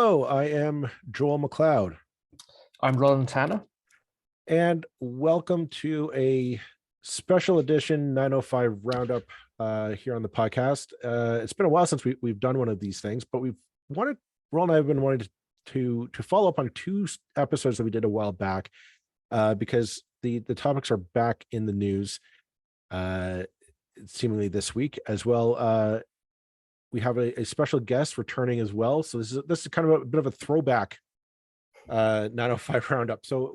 Hello, I am Joel McLeod, I'm Roland and and welcome to a special edition 905 Roundup here on the podcast. It's been a while since we've done one of these things, but Roland and I have been wanting to follow up on two episodes that we did a while back because the topics are back in the news seemingly this week as well. We have a special guest returning as well. So this is kind of a bit of a throwback 905 roundup. So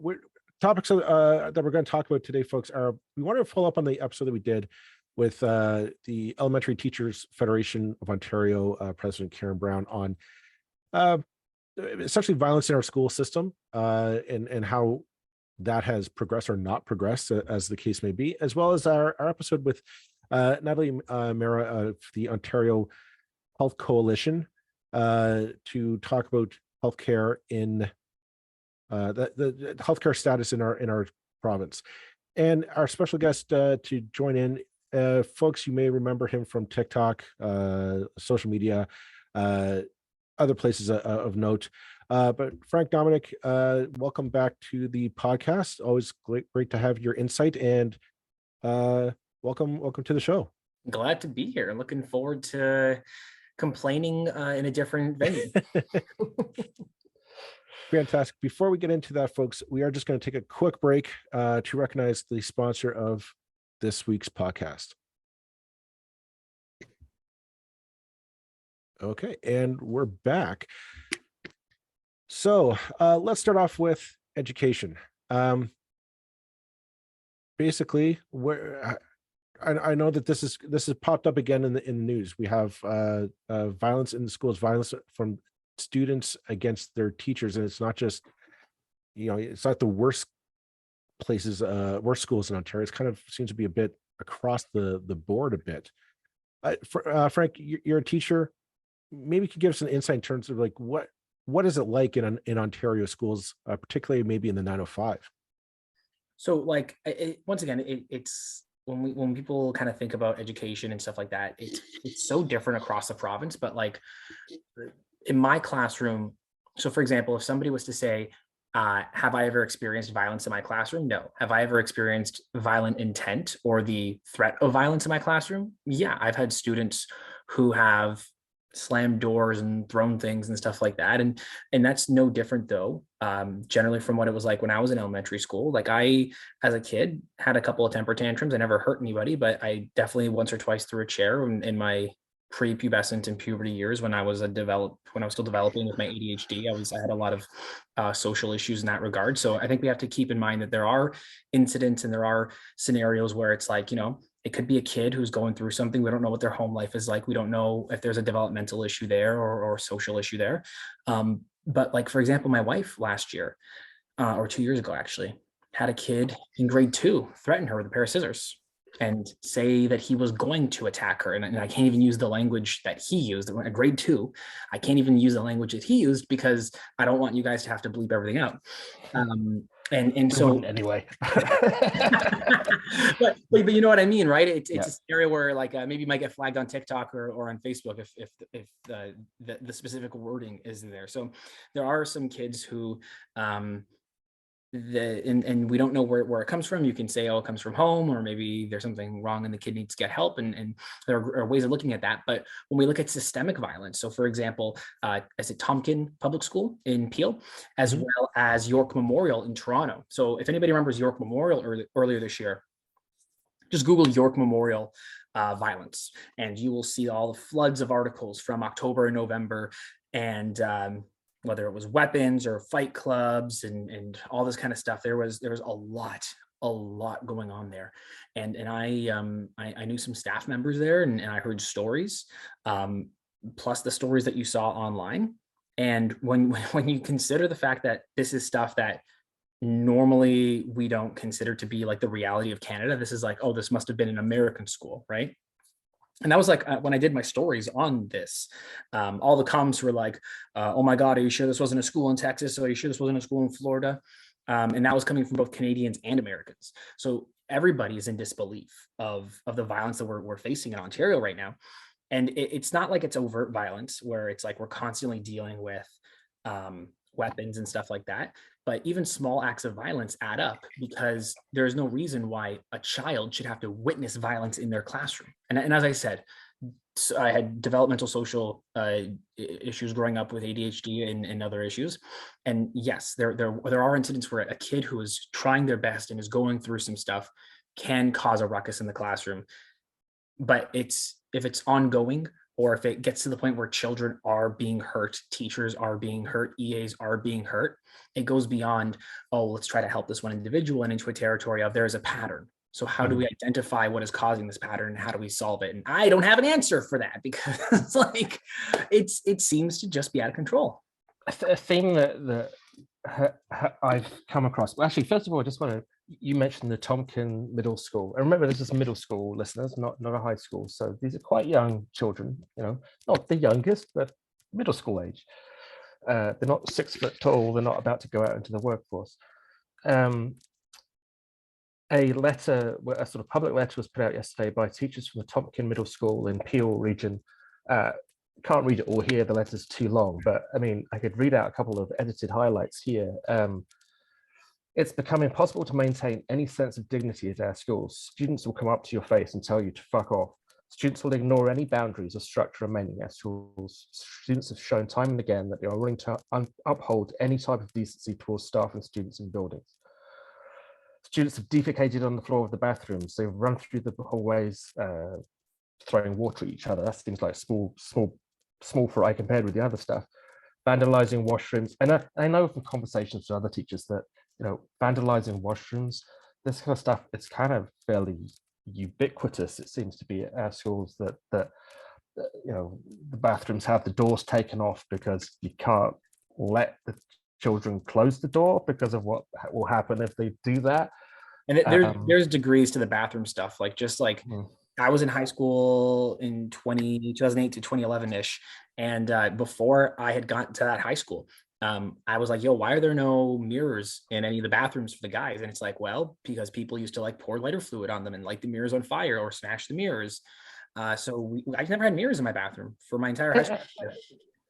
topics that we're going to talk about today, folks, are we want to follow up on the episode that we did with the Elementary Teachers Federation of Ontario President Karen Brown on essentially violence in our school system and how that has progressed or not progressed, as the case may be, as well as our episode with Natalie Mehra of the Ontario Health Coalition to talk about healthcare in the healthcare status in our province. And our special guest to join in, folks, you may remember him from TikTok, social media, other places of note. But Frank Domenic, welcome back to the podcast. Always great to have your insight, and welcome to the show. Glad to be here. Looking forward to complaining in a different venue. Fantastic. Before we get into that, folks, we are just going to take a quick break to recognize the sponsor of this week's podcast. Okay, and we're back. So let's start off with education. Basically, I know that this has popped up again in the news. We have violence in the schools, violence from students against their teachers, and it's not just, it's not the worst places, worst schools in Ontario. It kind of seems to be a bit across the board a bit. Frank, you're a teacher. Maybe you could give us an insight in terms of like what is it like in Ontario schools, particularly maybe in the 905. So like once again, it's when people kind of think about education and stuff like that, it's so different across the province. But like in my classroom, so for example, if somebody was to say, have I ever experienced violence in my classroom? No. Have I ever experienced violent intent or the threat of violence in my classroom? Yeah, I've had students who have slammed doors and thrown things and stuff like that. And that's no different though, generally from what it was like when I was in elementary school. Like I, as a kid, had a couple of temper tantrums. I never hurt anybody, but I definitely once or twice threw a chair in my pre-pubescent and puberty years when I was still developing with my ADHD. I had a lot of social issues in that regard. So I think we have to keep in mind that there are incidents and there are scenarios where it's like, it could be a kid who's going through something. We don't know what their home life is like. We don't know if there's a developmental issue there or social issue there. But like, for example, my wife last year or 2 years ago, actually, had a kid in grade 2 threaten her with a pair of scissors and say that he was going to attack her. And I can't even use the language that he used. At grade 2, I can't even use the language that he used because I don't want you guys to have to bleep everything out. And so anyway, but you know what I mean, right? It's a scenario where like maybe you might get flagged on TikTok or on Facebook if the specific wording is there. So there are some kids who and we don't know where it comes from. You can say, oh, it comes from home, or maybe there's something wrong and the kid needs to get help. And there are ways of looking at that. But when we look at systemic violence, so for example, as at Tompkin Public School in Peel, as well as York Memorial in Toronto. So if anybody remembers York Memorial earlier this year, just Google York Memorial violence, and you will see all the floods of articles from October and November, and whether it was weapons or fight clubs and all this kind of stuff. There was a lot going on there. And I knew some staff members there, and I heard stories, plus the stories that you saw online. And when you consider the fact that this is stuff that normally we don't consider to be like the reality of Canada, this is like, oh, this must have been an American school, right? And that was like when I did my stories on this, all the comments were like, oh my God, are you sure this wasn't a school in Texas? Are you sure this wasn't a school in Florida? And that was coming from both Canadians and Americans. So everybody is in disbelief of the violence that we're facing in Ontario right now. And it's not like it's overt violence where it's like we're constantly dealing with weapons and stuff like that. But even small acts of violence add up, because there is no reason why a child should have to witness violence in their classroom. And as I said, so I had developmental social issues growing up with ADHD and other issues. And yes, there are incidents where a kid who is trying their best and is going through some stuff can cause a ruckus in the classroom. But if it's ongoing, or if it gets to the point where children are being hurt, teachers are being hurt, EAs are being hurt, it goes beyond, oh, let's try to help this one individual, and into a territory of there's a pattern. So how do we identify what is causing this pattern, and how do we solve it? And I don't have an answer for that, because like it seems to just be out of control. A thing that I've come across. Well, actually, first of all, I just want to. You mentioned the Tompkin Middle School. And remember, this is middle school listeners, not a high school. So these are quite young children. Not the youngest, but middle school age. They're not 6 foot tall. They're not about to go out into the workforce. A letter, a sort of public letter, was put out yesterday by teachers from the Tompkin Middle School in Peel region. Can't read it all here, the letter's too long, but I mean, I could read out a couple of edited highlights here. It's become impossible to maintain any sense of dignity at our schools. Students will come up to your face and tell you to fuck off. Students will ignore any boundaries or structure remaining at schools. Students have shown time and again that they are willing to uphold any type of decency towards staff and students in buildings. Students have defecated on the floor of the bathrooms. They've run through the hallways, throwing water at each other. That's things like small fry compared with the other stuff. Vandalizing washrooms. And I know from conversations with other teachers that, vandalizing washrooms, this kind of stuff, it's kind of fairly ubiquitous. It seems to be at our schools that the bathrooms have the doors taken off because you can't let the children close the door because of what will happen if they do that. And there's degrees to the bathroom stuff. Like, just like I was in high school in 2008 to 2011-ish. And before I had gotten to that high school, I was like, yo, why are there no mirrors in any of the bathrooms for the guys? And it's like, well, because people used to like pour lighter fluid on them and light the mirrors on fire or smash the mirrors. So I never had mirrors in my bathroom for my entire high school.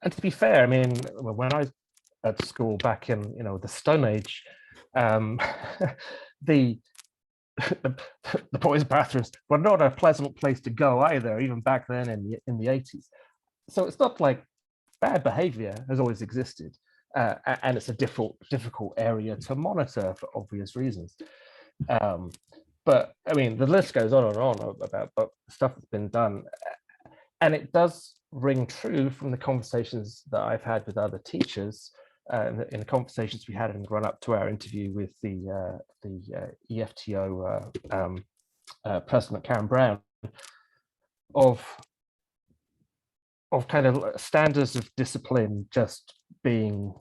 And to be fair, I mean, when I was at school back in, the Stone Age, the boys' bathrooms were not a pleasant place to go either, even back then in the 80s. So it's not like bad behavior has always existed. And it's a difficult area to monitor for obvious reasons. But I mean, the list goes on and on about stuff that's been done. And it does ring true from the conversations that I've had with other teachers, in the conversations we had in the run up to our interview with the EFTO President Karen Brown, of kind of standards of discipline just being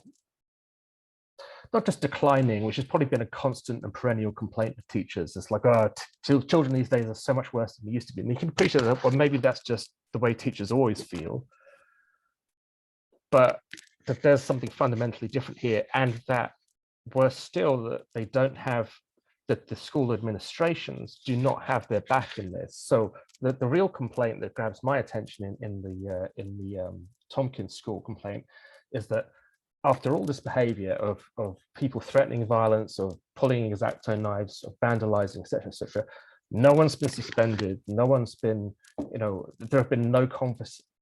not just declining, which has probably been a constant and perennial complaint of teachers. It's like, children these days are so much worse than they used to be. And you can appreciate that, or maybe that's just the way teachers always feel. But that there's something fundamentally different here, and that worse still, that they don't have, that the school administrations do not have their back in this. So the real complaint that grabs my attention in the Tompkins school complaint is that after all this behavior of people threatening violence, of pulling X-Acto knives, of vandalizing, etc., no one's been suspended. No one's been, there have been no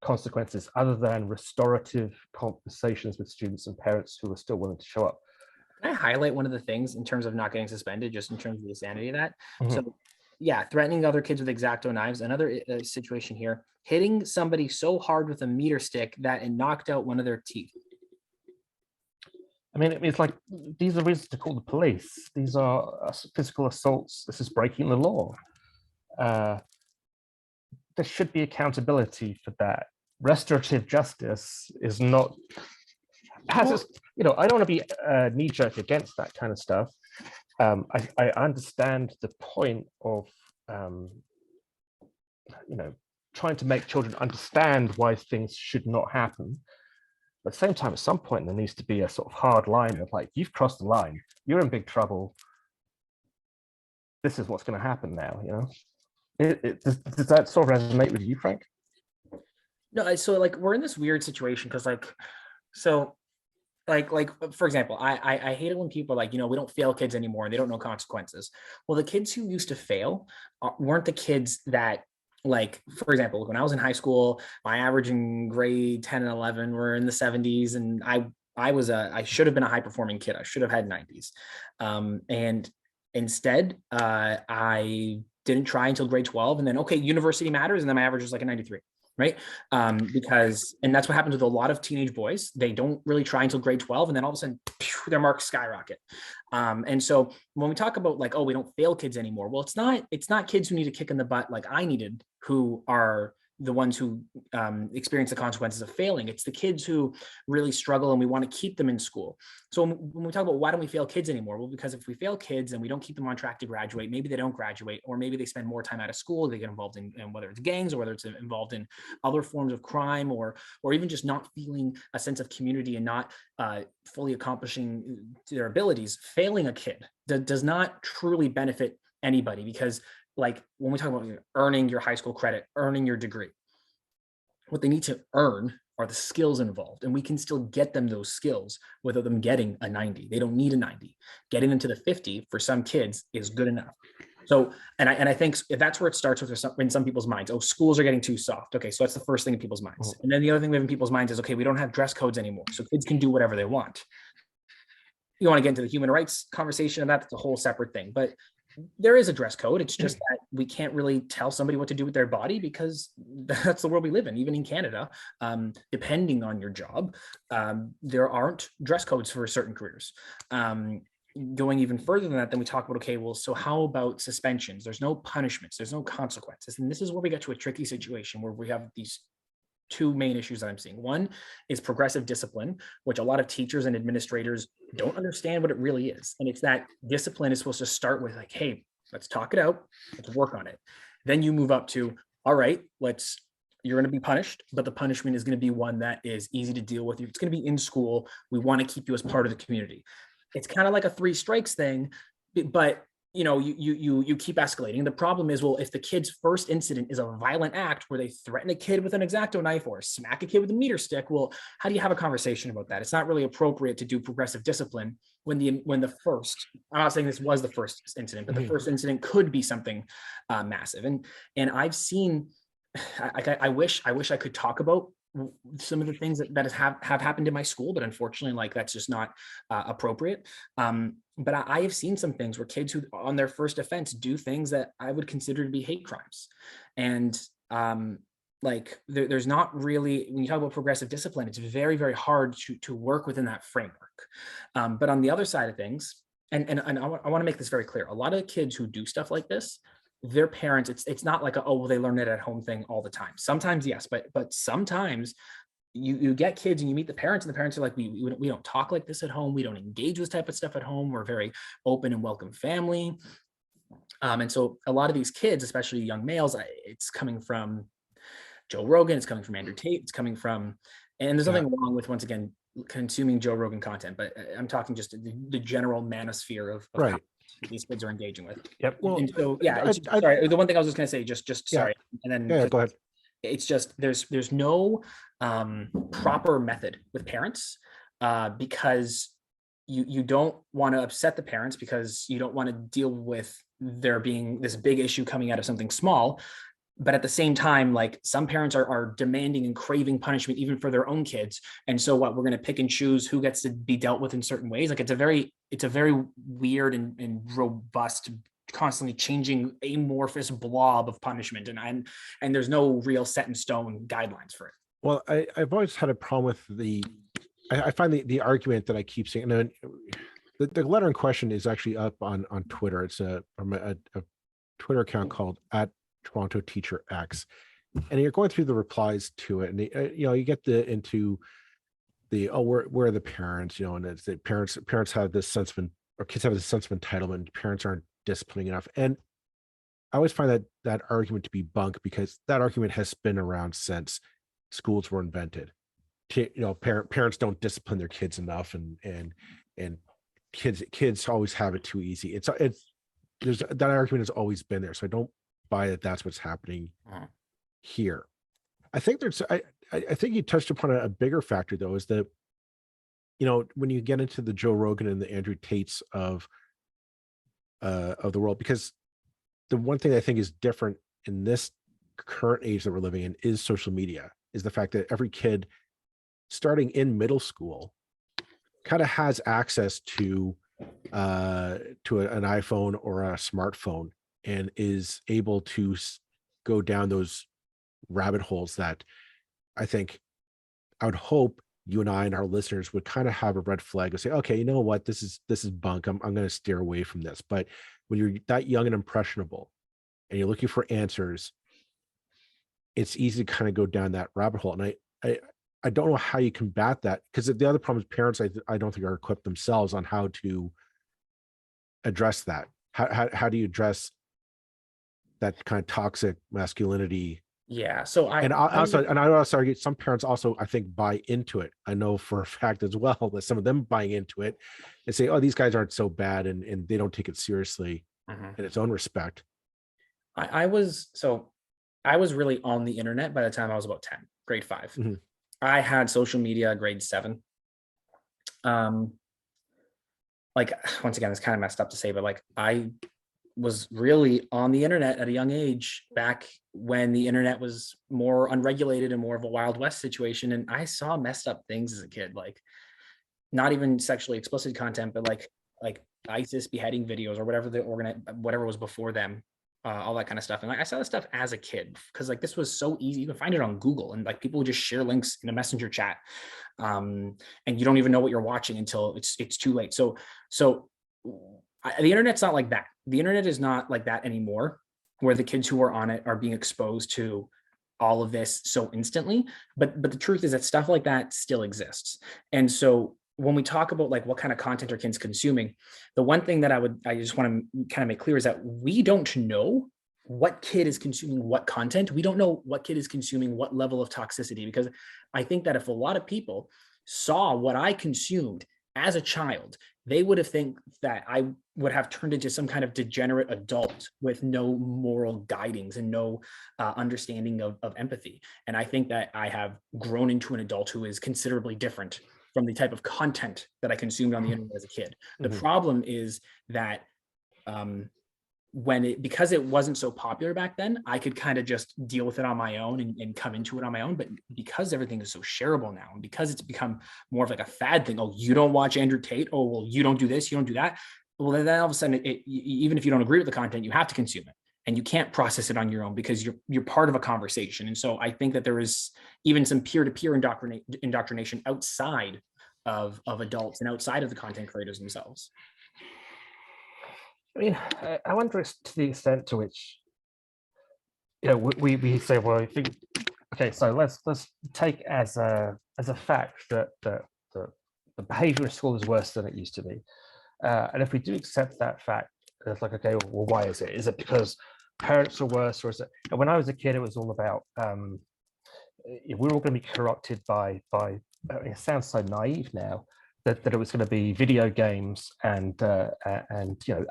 consequences other than restorative conversations with students and parents who are still willing to show up. Can I highlight one of the things in terms of not getting suspended, just in terms of the sanity of that? So yeah, threatening other kids with X-Acto knives. Another situation here, hitting somebody so hard with a meter stick that it knocked out one of their teeth. I mean, it's like, these are reasons to call the police. These are physical assaults. This is breaking the law. There should be accountability for that. Restorative justice is not, I don't want to be knee-jerk against that kind of stuff. I understand the point of, trying to make children understand why things should not happen. But at the same time, at some point, there needs to be a sort of hard line of like, you've crossed the line, you're in big trouble. This is what's going to happen now, Does that sort of resonate with you, Frank? No, so like, we're in this weird situation because so for example, I hate it when people are like, we don't fail kids anymore and they don't know consequences. Well, the kids who used to fail weren't the kids that, like, for example, when I was in high school, my average in grade 10 and 11 were in the 70s, and I should have been a high performing kid. I should have had 90s. And instead, I didn't try until grade 12, and then, okay, university matters, and then my average was like a 93. Right. Because, and that's what happens with a lot of teenage boys. They don't really try until grade 12, and then all of a sudden their marks skyrocket. And so when we talk about like, oh, we don't fail kids anymore. Well, it's not kids who need a kick in the butt like I needed, who are the ones who experience the consequences of failing. It's the kids who really struggle and we want to keep them in school. So when we talk about why don't we fail kids anymore? Well, because if we fail kids and we don't keep them on track to graduate, maybe they don't graduate, or maybe they spend more time out of school, they get involved in whether it's gangs or whether it's involved in other forms of crime, or even just not feeling a sense of community and not fully accomplishing their abilities. Failing a kid does not truly benefit anybody, because like when we talk about earning your high school credit, earning your degree, what they need to earn are the skills involved, and we can still get them those skills without them getting a 90. They don't need a 90. Getting them to the 50 for some kids is good enough. So, and I think that's where it starts with in some people's minds. Oh, schools are getting too soft. Okay, so that's the first thing in people's minds. And then the other thing we have in people's minds is, okay, we don't have dress codes anymore, so kids can do whatever they want. You want to get into the human rights conversation, and that's a whole separate thing. But there is a dress code. It's just that we can't really tell somebody what to do with their body, because that's the world we live in. Even in Canada, depending on your job, there aren't dress codes for certain careers. Going even further than that, then we talk about, okay, well, so how about suspensions? There's no punishments, there's no consequences. And this is where we get to a tricky situation where we have these two main issues that I'm seeing. One is progressive discipline, which a lot of teachers and administrators don't understand what it really is. And it's that discipline is supposed to start with like, hey, let's talk it out, let's work on it. Then you move up to, all right, you're going to be punished, but the punishment is going to be one that is easy to deal with. It's going to be in school. We want to keep you as part of the community. It's kind of like a 3 strikes thing, but you keep escalating. The problem is, well, if the kid's first incident is a violent act where they threaten a kid with an X-Acto knife or smack a kid with a meter stick, well, how do you have a conversation about that? It's not really appropriate to do progressive discipline when the first, I'm not saying this was the first incident, but the first incident could be something massive. And I've seen, I wish I could talk about some of the things that have happened in my school, but unfortunately, like, that's just not appropriate. But I have seen some things where kids who on their first offense do things that I would consider to be hate crimes. And like there's not really, when you talk about progressive discipline, it's very, very hard to work within that framework. But on the other side of things, and I want to make this very clear, a lot of kids who do stuff like this, their parents, it's not like oh, well, they learn it at home thing all the time. Sometimes yes, but sometimes you get kids and you meet the parents, and the parents are like, we don't talk like this at home, we don't engage with this type of stuff at home, we're a very open and welcome family. And so a lot of these kids, especially young males, it's coming from Joe Rogan, it's coming from Andrew Tate, it's coming from, and there's nothing wrong with, once again, consuming Joe Rogan content, but I'm talking just the general manosphere of right. These kids are engaging with. Yep. Well, and so yeah, sorry. The one thing I was just going to say, just sorry, and then go ahead. It's just there's no proper method with parents because you don't want to upset the parents, because you don't want to deal with there being this big issue coming out of something small. But at the same time, like, some parents are demanding and craving punishment even for their own kids. And so what, we're going to pick and choose who gets to be dealt with in certain ways. Like, it's a very weird and robust, constantly changing amorphous blob of punishment. And there's no real set in stone guidelines for it. Well, I've always had a problem with I find the argument that I keep seeing, and the letter in question is actually up on Twitter. It's from a Twitter account called @Toronto Teacher X, and you're going through the replies to it, and you get into the where are the parents, and it's the parents have this sense of, or kids have this sense of entitlement, parents aren't disciplining enough. And I always find that argument to be bunk, because that argument has been around since schools were invented. Parents don't discipline their kids enough, and kids always have it too easy. There's that argument has always been there, so I don't buy that's what's happening here. I think I think you touched upon a bigger factor, though, is that when you get into the Joe Rogan and the Andrew Tates of the world, because the one thing I think is different in this current age that we're living in is social media, is the fact that every kid starting in middle school kind of has access to an iPhone or a smartphone, and is able to go down those rabbit holes that I think, I would hope you and I and our listeners would kind of have a red flag and say, okay, you know what, this is bunk. I'm going to steer away from this. But when you're that young and impressionable and you're looking for answers, it's easy to kind of go down that rabbit hole. And I don't know how you combat that, because the other problem is parents, I don't think are equipped themselves on how to address that. How do you address that kind of toxic masculinity? Yeah. So I also argue some parents also, I think, buy into it. I know for a fact as well that some of them buying into it and say, oh, these guys aren't so bad, and they don't take it seriously in its own respect. I was really on the internet by the time I was about 10, grade 5. Mm-hmm. I had social media grade 7. Like, once again, it's kind of messed up to say, but like, I was really on the internet at a young age, back when the internet was more unregulated and more of a Wild West situation. And I saw messed up things as a kid, like not even sexually explicit content, but like ISIS beheading videos or whatever whatever was before them, all that kind of stuff. And like, I saw this stuff as a kid because like this was so easy. You can find it on Google, and like people would just share links in a messenger chat, and you don't even know what you're watching until it's too late. So the internet's not like that. The internet is not like that anymore, where the kids who are on it are being exposed to all of this so instantly. But the truth is that stuff like that still exists. And so when we talk about like what kind of content are kids consuming, the one thing that I just want to kind of make clear is that we don't know what kid is consuming what content. We don't know what kid is consuming what level of toxicity, because I think that if a lot of people saw what I consumed as a child, they would have think that I would have turned into some kind of degenerate adult with no moral guidings and no understanding of empathy. And I think that I have grown into an adult who is considerably different from the type of content that I consumed on the internet as a kid. The problem is that because it wasn't so popular back then, I could kind of just deal with it on my own and come into it on my own. But because everything is so shareable now, and because it's become more of like a fad thing, oh, you don't watch Andrew Tate, oh, well, you don't do this, you don't do that. Well, then all of a sudden, even if you don't agree with the content, you have to consume it, and you can't process it on your own because you're part of a conversation. And so I think that there is even some peer-to-peer indoctrination outside of adults and outside of the content creators themselves. I mean, I wonder to the extent to which, we say, well, I think, okay, so let's take as a fact that the behavior in school is worse than it used to be. And if we do accept that fact, it's like, okay, well, why is it? Is it because parents are worse, or is it? And when I was a kid, it was all about we're all going to be corrupted by it sounds so naive now, that it was going to be video games and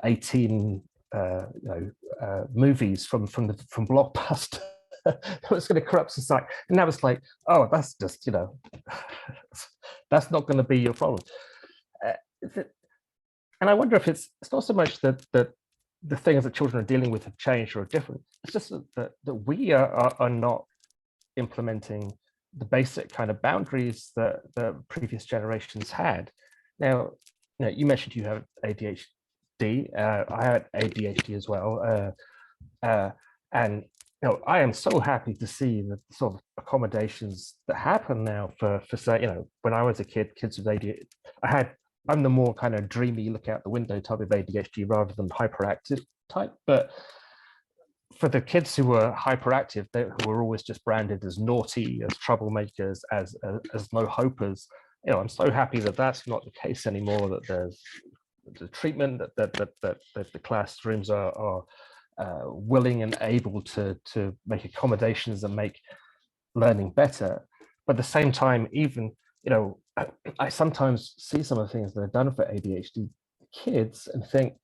18 movies from Blockbuster. It was going to corrupt society, and that was like, oh, that's just that's not going to be your problem. And I wonder if it's not so much that the things that children are dealing with have changed or are different. It's just that we are not implementing the basic kind of boundaries that the previous generations had. Now, you mentioned you have ADHD. I had ADHD as well, and I am so happy to see the sort of accommodations that happen now for say, when I was a kid, kids with ADHD, I'm the more kind of dreamy, look out the window type of ADHD rather than hyperactive type, but for the kids who were hyperactive, who were always just branded as naughty, as troublemakers, as no hopers, I'm so happy that that's not the case anymore. That there's the treatment, that the classrooms are willing and able to make accommodations and make learning better. But at the same time, even I sometimes see some of the things that are done for ADHD kids and think,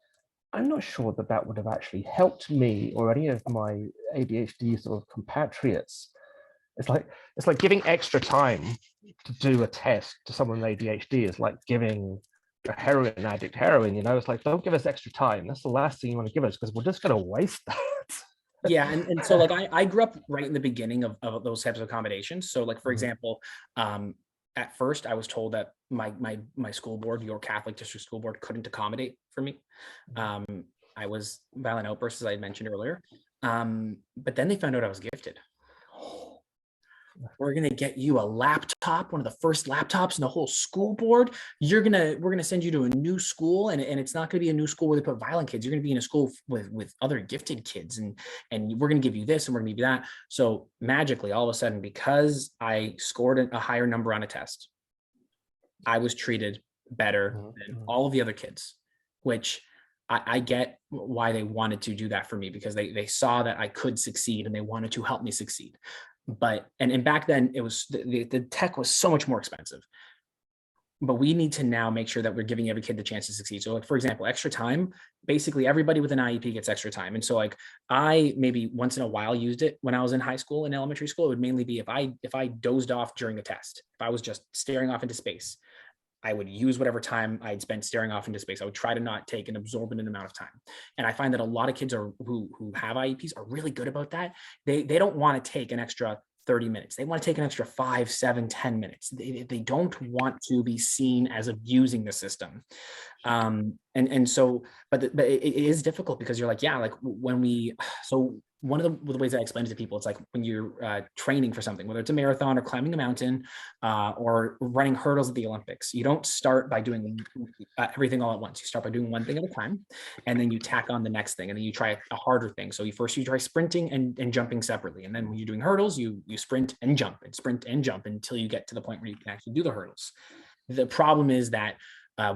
I'm not sure that would have actually helped me or any of my ADHD sort of compatriots It's like giving extra time to do a test to someone with ADHD is like giving a heroin addict heroin. It's like, don't give us extra time. That's the last thing you want to give us, because we're just going to waste that. Yeah, and so like I grew up right in the beginning of those types of accommodations. So like, for example, at first I was told that my school board, your Catholic district school board, couldn't accommodate for me. I was violent outbursts, as I had mentioned earlier. But then they found out I was gifted. We're gonna get you a laptop, one of the first laptops in the whole school board. We're gonna send you to a new school, and it's not gonna be a new school where they put violent kids. You're gonna be in a school with other gifted kids, and we're gonna give you this and we're gonna give you that. So magically, all of a sudden, because I scored a higher number on a test, I was treated better than all of the other kids, which I get why they wanted to do that for me, because they saw that I could succeed and they wanted to help me succeed. But and back then it was the tech was so much more expensive. But we need to now make sure that we're giving every kid the chance to succeed. So like, for example, extra time, basically everybody with an IEP gets extra time. And so like, I maybe once in a while used it when I was in high school and elementary school. It would mainly be if I dozed off during a test, if I was just staring off into space, I would use whatever time I'd spent staring off into space. I would try to not take an absorbent amount of time. And I find that a lot of kids who have IEPs are really good about that. They don't want to take an extra 30 minutes. They want to take an extra 5, 7, 10 minutes. They don't want to be seen as abusing the system. And so, but it is difficult, because you're like, yeah, like so one of the ways I explain it to people, it's like when you're training for something, whether it's a marathon or climbing a mountain or running hurdles at the Olympics, you don't start by doing everything all at once. You start by doing one thing at a time, and then you tack on the next thing, and then you try a harder thing. So you try sprinting and jumping separately. And then when you're doing hurdles, you sprint and jump until you get to the point where you can actually do the hurdles. The problem is that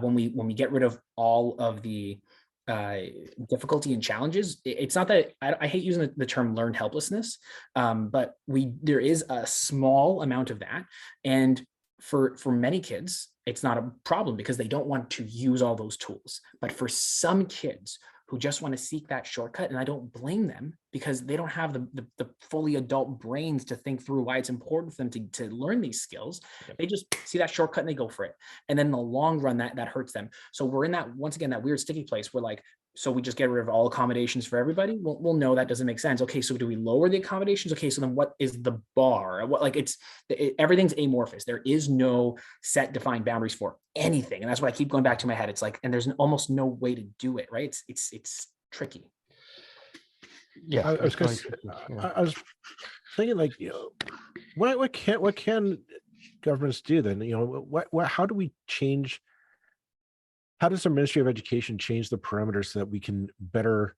when we get rid of all of the difficulty and challenges, it's not that I hate using the term learned helplessness, but there is a small amount of that, and for many kids it's not a problem because they don't want to use all those tools. But for some kids who just want to seek that shortcut, and I don't blame them, because they don't have the fully adult brains to think through why it's important for them to learn these skills. They just see that shortcut and they go for it. And then in the long run, that hurts them. So we're in that, once again, that weird sticky place where like, so we just get rid of all accommodations for everybody? Well, no, that doesn't make sense. Okay, so do we lower the accommodations? Okay, so then what is the bar? What, like everything's amorphous. There is no set defined boundaries for anything. And that's what I keep going back to my head. It's like, and there's almost no way to do it, right? It's tricky. Yeah, I was thinking, like, what can governments do then? How do we change? How does the Ministry of Education change the parameters so that we can better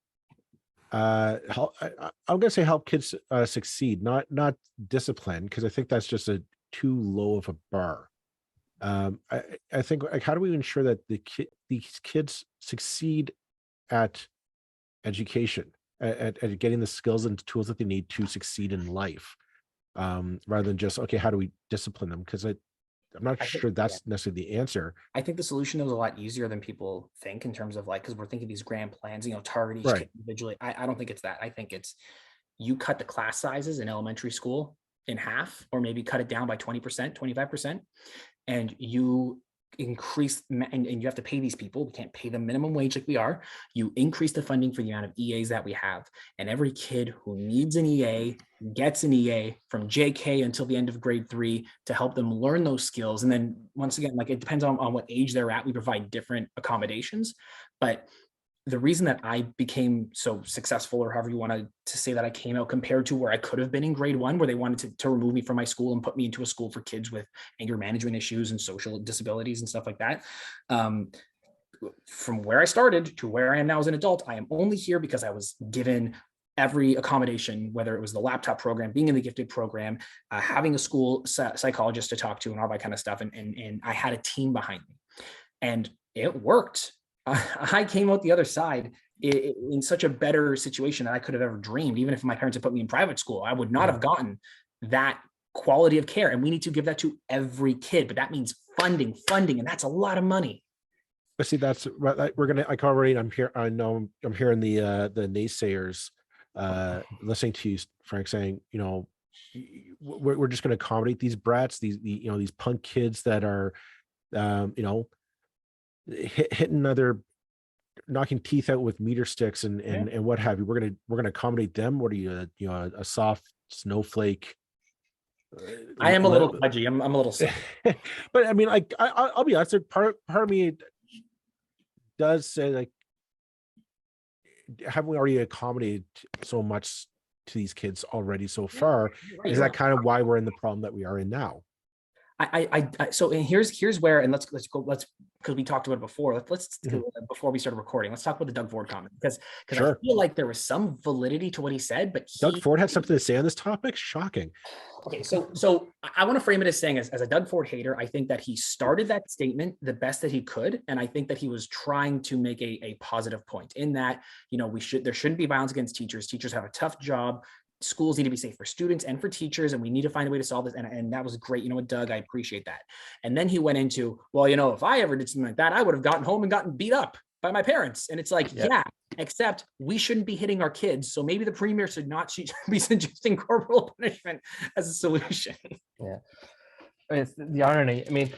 help? I'm going to say help kids succeed, not discipline, because I think that's just a too low of a bar. I think, like, how do we ensure that these kids succeed at education, at getting the skills and tools that they need to succeed in life, rather than just, okay, how do we discipline them? Because I'm not sure that's necessarily the answer. I think the solution is a lot easier than people think, in terms of like, because we're thinking these grand plans, target each kid individually. I don't think it's that. I think it's, you cut the class sizes in elementary school in half, or maybe cut it down by 20%, 25%, and you increase, and you have to pay these people. We can't pay them minimum wage like we are. You increase the funding for the amount of EAs that we have, and every kid who needs an EA gets an EA from JK until the end of grade 3 to help them learn those skills. And then once again, like, it depends on what age they're at. We provide different accommodations, but the reason that I became so successful, or however you want to say that I came out, compared to where I could have been in grade 1, where they wanted to remove me from my school and put me into a school for kids with anger management issues and social disabilities and stuff like that. From where I started to where I am now as an adult, I am only here because I was given every accommodation, whether it was the laptop program, being in the gifted program, having a school psychologist to talk to, and all that kind of stuff. And I had a team behind me, and it worked. I came out the other side in such a better situation than I could have ever dreamed. Even if my parents had put me in private school, I would not have gotten that quality of care. And we need to give that to every kid, but that means funding, and that's a lot of money. But see, that's right. We're gonna. Like, already, I'm here. I know I'm hearing the naysayers listening to you, Frank, saying, we're just going to accommodate these brats, these punk kids that are, hitting other, knocking teeth out with meter sticks and what have you. We're gonna accommodate them. What are you, a soft snowflake? I am a little pudgy. I'm a little sick. But I mean, like, I'll be honest. Part of me does say, like, haven't we already accommodated so much to these kids already so far? Right, Is that kind of why we're in the problem that we are in now? So, and here's where, and let's go, because we talked about it before. Before we started recording, let's talk about the Doug Ford comment, because Sure. I feel like there was some validity to what he said, but Doug Ford had something to say on this topic. Shocking. Okay, so I want to frame it as saying, as a Doug Ford hater, I think that he started that statement the best that he could, and I think that he was trying to make a positive point in that, there shouldn't be violence against teachers. Teachers have a tough job. Schools need to be safe for students and for teachers, and we need to find a way to solve this. And that was great. You know what, Doug, I appreciate that. And then he went into, well, if I ever did something like that, I would have gotten home and gotten beat up by my parents. And it's like, yeah, except we shouldn't be hitting our kids. So maybe the premier should not be suggesting corporal punishment as a solution. Yeah. It's the irony. I mean,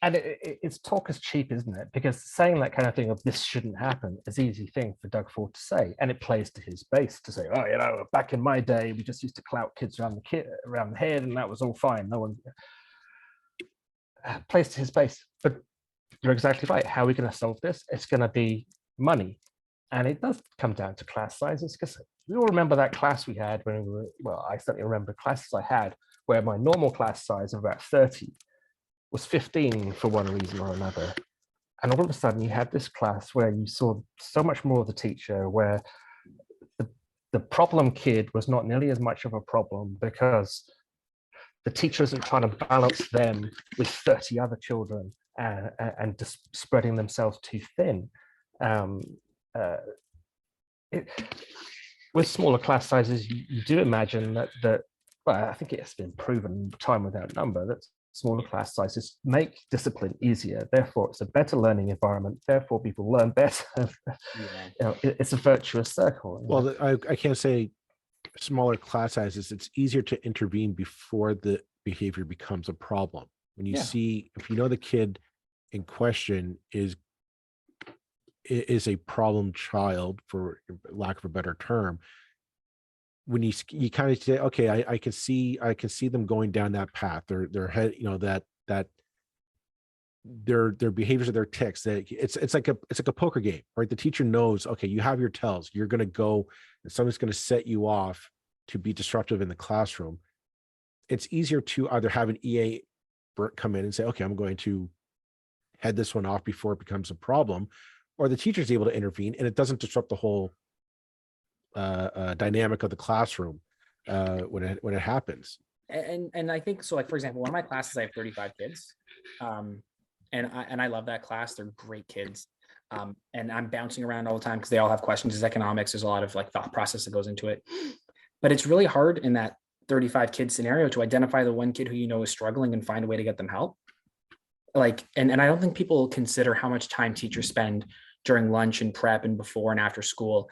and it's talk is cheap, isn't it? Because saying that kind of thing of this shouldn't happen is an easy thing for Doug Ford to say, and it plays to his base to say, oh, back in my day, we just used to clout kids around the head, and that was all fine. No one plays to his base. But you're exactly right. How are we going to solve this? It's going to be money, and it does come down to class sizes. Because we all remember that class we had when we were. Well, I certainly remember classes I had where my normal class size of about 30 was 15 for one reason or another. And all of a sudden you had this class where you saw so much more of the teacher, where the problem kid was not nearly as much of a problem because the teacher isn't trying to balance them with 30 other children and just spreading themselves too thin. With smaller class sizes, you do imagine that well, I think it's been proven time without number that smaller class sizes make discipline easier. Therefore, it's a better learning environment. Therefore, people learn better. It's a virtuous circle. Well, I can't say smaller class sizes. It's easier to intervene before the behavior becomes a problem. When you see, if the kid in question is a problem child, for lack of a better term, when you kind of say, okay, I can see them going down that path. Their head, that their behaviors or their tics. That it's like a poker game, right? The teacher knows, okay, you have your tells. You're going to go, and someone's going to set you off to be disruptive in the classroom. It's easier to either have an EA come in and say, okay, I'm going to head this one off before it becomes a problem, or the teacher's able to intervene and it doesn't disrupt the whole dynamic of the classroom when it happens. And I think so. Like, for example, one of my classes, I have 35 kids, and I love that class. They're great kids, and I'm bouncing around all the time because they all have questions. There's economics. There's a lot of like thought process that goes into it, but it's really hard in that 35 kid scenario to identify the one kid who is struggling and find a way to get them help. Like, and I don't think people consider how much time teachers spend during lunch and prep and before and after school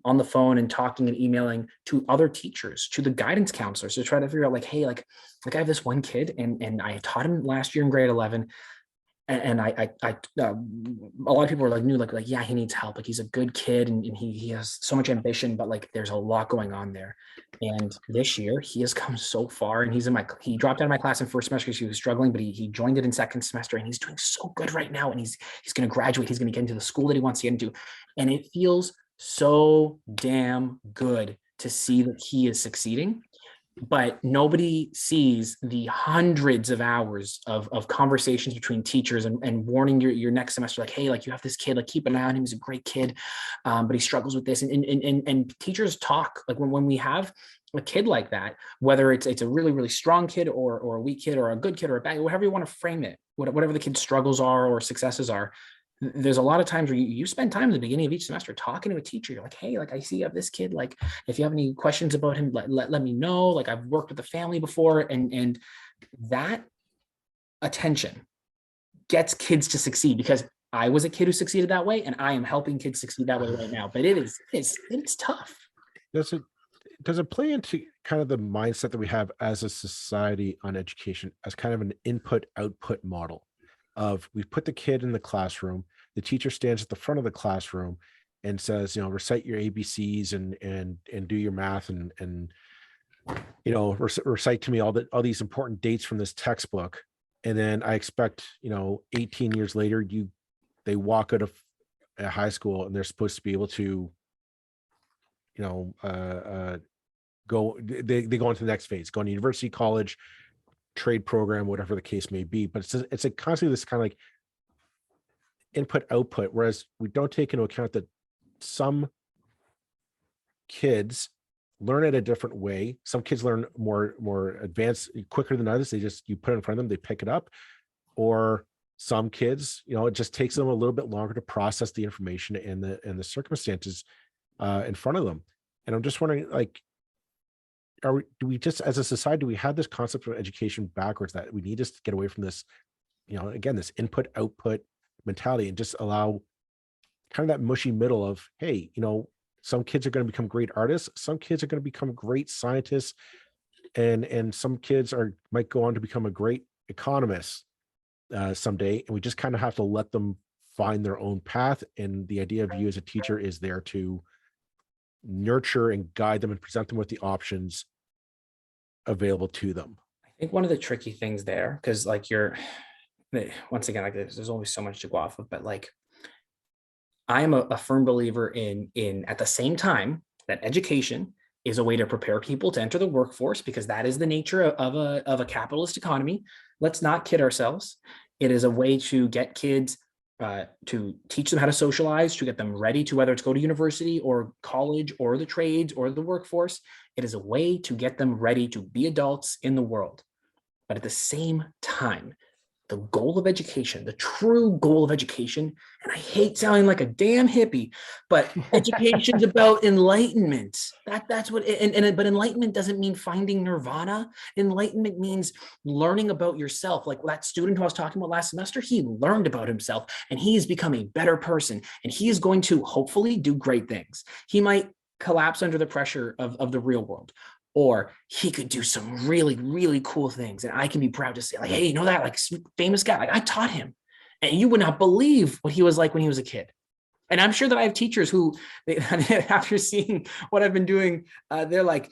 on the phone and talking and emailing to other teachers, to the guidance counselors, to try to figure out like, hey, like I have this one kid and I taught him last year in grade 11. And a lot of people are like, yeah, he needs help. Like, he's a good kid and he has so much ambition, but like, there's a lot going on there. And this year he has come so far, and he dropped out of my class in first semester because he was struggling, but he joined it in second semester, and he's doing so good right now. And he's going to graduate. He's going to get into the school that he wants to get into. And it feels so damn good to see that he is succeeding. But nobody sees the hundreds of hours of conversations between teachers and warning your next semester, like, hey, like, you have this kid, like, keep an eye on him. He's a great kid, but he struggles with this. And teachers talk, like, when we have a kid like that, whether it's a really, really strong kid or a weak kid or a good kid or a bad, whatever you want to frame it, whatever the kid's struggles are or successes are, there's a lot of times where you spend time at the beginning of each semester talking to a teacher. You're like, hey, like, I see you have this kid. Like, if you have any questions about him, let me know. Like, I've worked with the family before. And that attention gets kids to succeed, because I was a kid who succeeded that way, and I am helping kids succeed that way right now. But it's tough. does it play into kind of the mindset that we have as a society on education as kind of an input output model of we put the kid in the classroom, the teacher stands at the front of the classroom and says, recite your ABCs and do your math and recite to me all these important dates from this textbook. And then I expect, 18 years later, they walk out of a high school and they're supposed to be able to, they go into the next phase, go to university, college, trade program, whatever the case may be. But it's a constantly this kind of like input output, whereas we don't take into account that some kids learn it a different way. Some kids learn more advanced quicker than others. You put it in front of them, they pick it up. Or some kids, it just takes them a little bit longer to process the information and the circumstances in front of them. And I'm just wondering, like, do we just as a society, do we have this concept of education backwards, that we need to get away from this, again, this input output mentality, and just allow kind of that mushy middle of, hey, some kids are going to become great artists, some kids are going to become great scientists, and some kids might go on to become a great economist someday, and we just kind of have to let them find their own path. And the idea of you as a teacher is there to nurture and guide them and present them with the options available to them. I think one of the tricky things there, because like once again, like there's always so much to go off of, but like I am a firm believer in at the same time that education is a way to prepare people to enter the workforce, because that is the nature of a capitalist economy. Let's not kid ourselves. It is a way to get kids to teach them how to socialize, to get them ready to, whether it's go to university or college or the trades or the workforce. It is a way to get them ready to be adults in the world. But at the same time, the goal of education, the true goal of education, and I hate sounding like a damn hippie, but education's about enlightenment. That's what, but enlightenment doesn't mean finding nirvana. Enlightenment means learning about yourself. Like that student who I was talking about last semester, he learned about himself and he has become a better person, and he is going to hopefully do great things. He might collapse under the pressure of the real world, or he could do some really, really cool things. And I can be proud to say, like, hey, that like famous guy, like I taught him, and you would not believe what he was like when he was a kid. And I'm sure that I have teachers who, after seeing what I've been doing, they're like,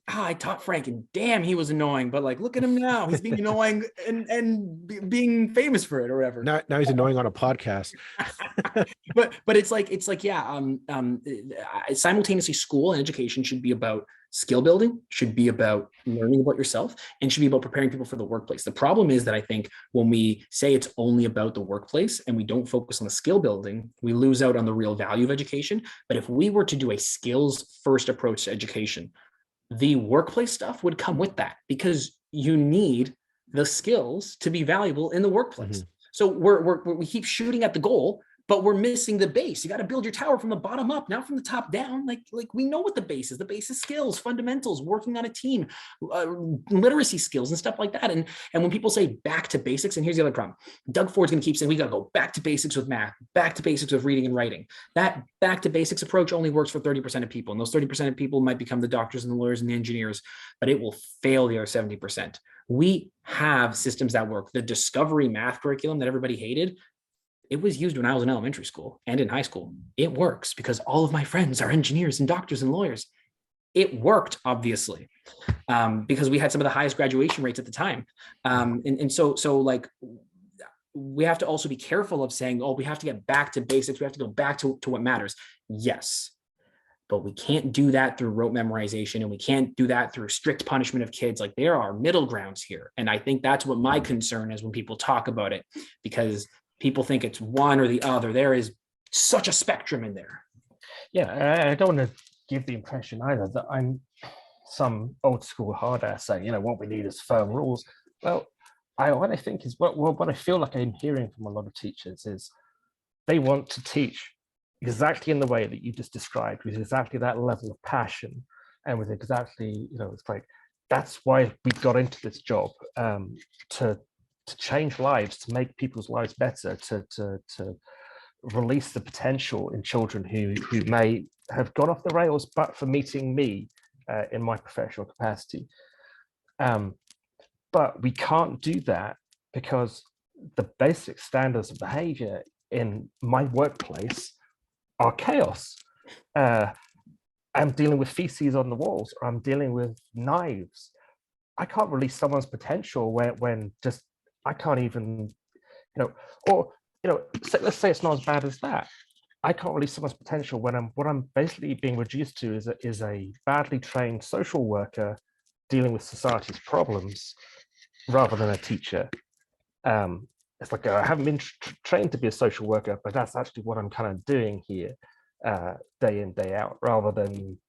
I taught Frank and damn, he was annoying, but like, look at him now, he's being annoying and being famous for it or whatever. Now he's annoying on a podcast. but it's like, yeah, simultaneously school and education should be about skill building, should be about learning about yourself, and should be about preparing people for the workplace. The problem is that I think when we say it's only about the workplace and we don't focus on the skill building, we lose out on the real value of education. But if we were to do a skills first approach to education, the workplace stuff would come with that, because you need the skills to be valuable in the workplace. Mm-hmm. So we keep shooting at the goal, but we're missing the base. You got to build your tower from the bottom up, not from the top down. Like we know what the base is. The base is skills, fundamentals, working on a team, literacy skills and stuff like that. And when people say back to basics, and here's the other problem, Doug Ford's going to keep saying we got to go back to basics with math, back to basics with reading and writing. That back to basics approach only works for 30% of people. And those 30% of people might become the doctors and the lawyers and the engineers, but it will fail the other 70%. We have systems that work. The discovery math curriculum that everybody hated, it was used when I was in elementary school and in high school. It works because all of my friends are engineers and doctors and lawyers. It worked, obviously, because we had some of the highest graduation rates at the time. So like, we have to also be careful of saying, oh, we have to get back to basics. We have to go back to what matters. Yes, but we can't do that through rote memorization, and we can't do that through strict punishment of kids. Like, there are middle grounds here. And I think that's what my concern is when people talk about it, because people think it's one or the other. There is such a spectrum in there. Yeah, I don't want to give the impression either that I'm some old school hard ass saying, what we need is firm rules. Well, what I think is what I feel like I'm hearing from a lot of teachers is they want to teach exactly in the way that you just described, with exactly that level of passion, and with exactly, it's like, that's why we got into this job, to change lives, to make people's lives better, to release the potential in children who may have gone off the rails, but for meeting me in my professional capacity. But we can't do that because the basic standards of behavior in my workplace are chaos. I'm dealing with feces on the walls, or I'm dealing with knives. I can't release someone's potential when just I can't even, so let's say it's not as bad as that. I can't release someone's potential when what I'm basically being reduced to is a badly trained social worker dealing with society's problems rather than a teacher. It's like I haven't been trained to be a social worker, but that's actually what I'm kind of doing here, day in, day out, rather than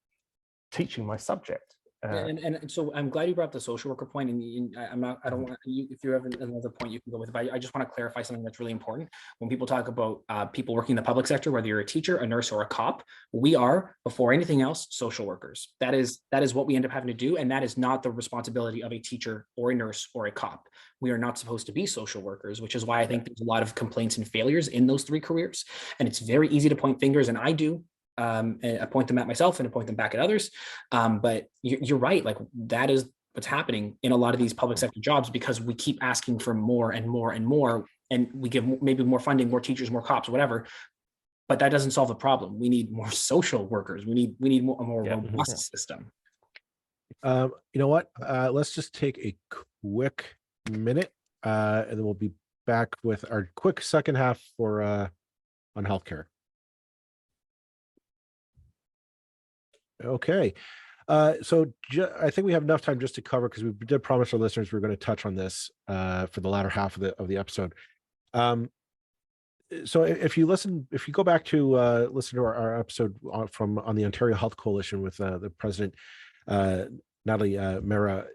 teaching my subject. And so I'm glad you brought up the social worker point, and I don't want you, if you have another point you can go with, but I just want to clarify something that's really important. When people talk about people working in the public sector, whether you're a teacher, a nurse, or a cop, we are, before anything else, social workers. That is what we end up having to do, and that is not the responsibility of a teacher or a nurse or a cop. We are not supposed to be social workers, which is why I think there's a lot of complaints and failures in those three careers, and it's very easy to point fingers, and I do. And I point them at myself and I point them back at others. But you're right. Like that is what's happening in a lot of these public sector jobs, because we keep asking for more and more and more, and we give maybe more funding, more teachers, more cops, whatever. But that doesn't solve the problem. We need more social workers. We need a more robust system. You know what? Let's just take a quick minute, and then we'll be back with our quick second half for on healthcare. Okay. So I think we have enough time just to cover, because we did promise our listeners we are going to touch on this for the latter half of the episode. So if you go back to listen to our episode on the Ontario Health Coalition with the president, Natalie Mehra,